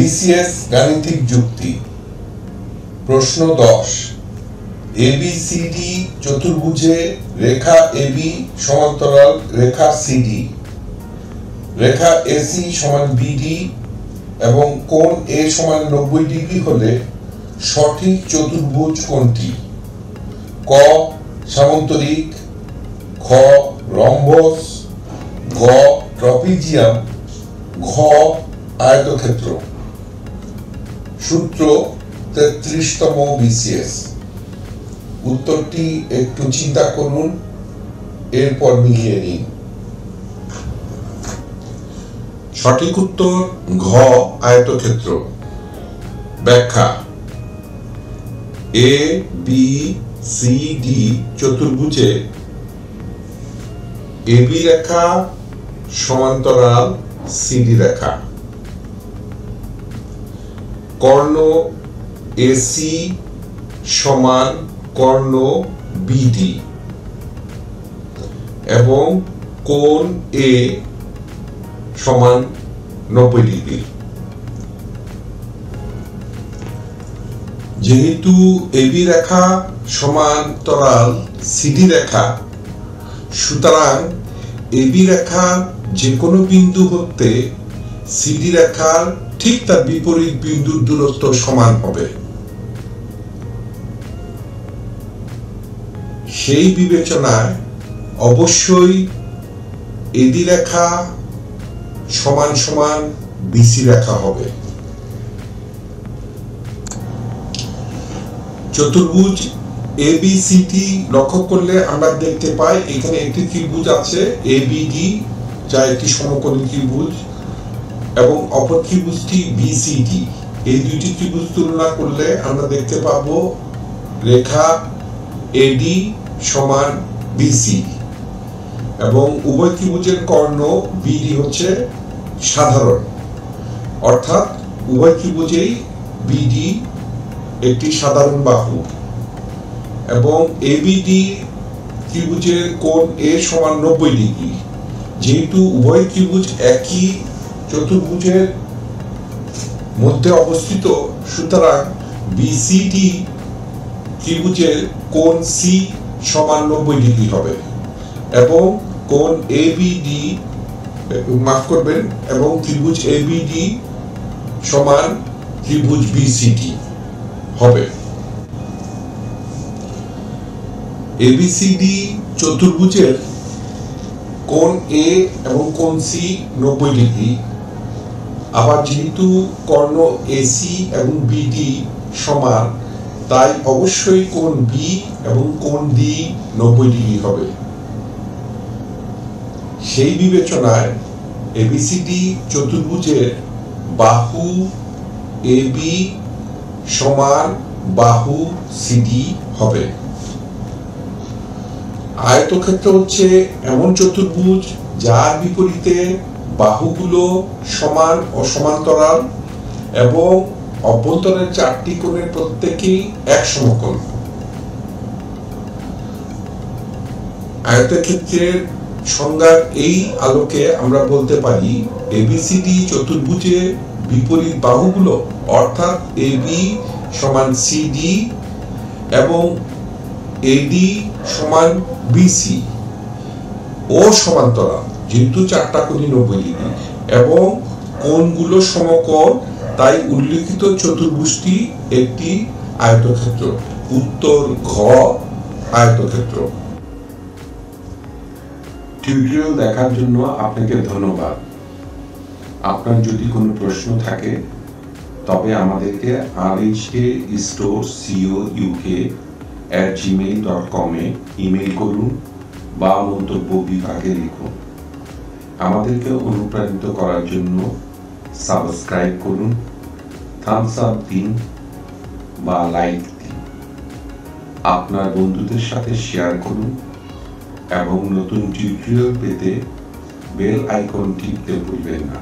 BCS গাণিতিক যুক্তি। প্রশ্ন 10। এবিসিডি চতুর্ভুজে রেখা এবি সমান্তরাল রেখা সিডি, রেখা এসি সমান বিডি এবং কোণ এ সমান 90 ডিগ্রি হলে সঠিক চতুর্ভুজ কোনটি? ক সামান্তরিক, খ রম্বস, গ ট্রাপিজিয়াম, ঘ আয়তক্ষেত্র। সূত্র 33তম বিসিএস। উত্তরটি একটু চিন্তা করুন, এরপর মিলিয়ে নিন। সঠিক উত্তর ঘ আয়তক্ষেত্র। ব্যাখ্যা: A B C D চতুর্ভুজে AB রেখা সমান্তরাল সিডি রেখা, কর্ণ এসি সমান কর্ণ বিডি এবং কোণ এ সমান 90 ডিগ্রি। যেহেতু এবি রেখা সমান্তরাল সিডি রেখা, সুতরাং এবি রেখা যে কোনো বিন্দু হতে সিডি রেখার ঠিক তার বিপরীত বিন্দুর দূরত্ব সমান হবে। সেই বিবেচনায় অবশ্যই এডি রেখা সমান সমান বিসি রেখা হবে। চতুর্ভুজ এবিসিডি লক্ষ্য করলে আমরা দেখতে পাই এখানে একটি ত্রিভুজ আছে এবিডি, যা একটি সমকোণী ত্রিভুজ, এবং অপর ত্রিভুজটি বিসিডি। এই দুইটি ত্রিভুজ তুলনা করলে আমরা দেখতে পাবো রেখা এডি সমান বিসি এবং উভয় ত্রিভুজের কর্ণ বিডি হচ্ছে সাধারণ, অর্থাৎ উভয় ত্রিভুজেই বিডি একটি সাধারণ বাহু এবং এবিডি ত্রিভুজের কোণ এ সমান 90 ডিগ্রি। যেহেতু উভয় ত্রিভুজ একই চতুর্ভুজের মধ্যে অবস্থিত, সুতরাং বিসিডি ত্রিভুজের কোণ সি সমান 90 ডিগ্রি হবে এবং কোণ এবিডি এবং ত্রিভুজ এবিডি সমান ত্রিভুজ বিসিডি হবে। এবিসিডি চতুর্ভুজের কোণ এ এবং কোণ সি 90 ডিগ্রি। আবার যেহেতু কর্ণ এসি এবং বিডি সমান, তাই অবশ্যই কোণ বি এবং কোণ ডি 90 ডিগ্রি হবে। সেই বিবেচনায় এবিসিডি চতুর্ভুজের বাহু এবি সমান বাহু সিডি হবে। আয়তক্ষেত্র হচ্ছে এমন চতুর্ভুজ যার বিপরীতে বাহুগুলো সমান ও সমান্তরাল এবং অভ্যন্তরের 4টি কোণের প্রত্যেকেই এক সমকোণ। আয়তক্ষেত্রের সংজ্ঞার এই আলোকে আমরা বলতে পারি এবিসিডি চতুর্ভুজে বিপরীত বাহুগুলো অর্থাৎ এবি সমান সিডি এবং এডি সমান বিসি ও সমান্তরাল, যেহেতু 4টা কোণই 90 ডিগ্রি এবং কোণগুলো সমকোণ, তাই উল্লেখিত চতুর্ভুজটি একটি আয়তক্ষেত্র। উত্তর ঘ আয়তক্ষেত্র। টিউটোরিয়াল দেখার জন্য আপনাকে ধন্যবাদ। আপনার যদি কোনো প্রশ্ন থাকে তবে আমাদেরকে rhkstorecouk@gmail.com এ ইমেইল করুন বা মন্তব্য বিভাগে লিখুন। আমাদেরকে অনুপ্রাণিত করার জন্য সাবস্ক্রাইব করুন, থামস আপ দিন বা লাইক দিন, আপনার বন্ধুদের সাথে শেয়ার করুন এবং নতুন টিউটোরিয়াল পেতে বেল আইকন টিপতে ভুলবেন না।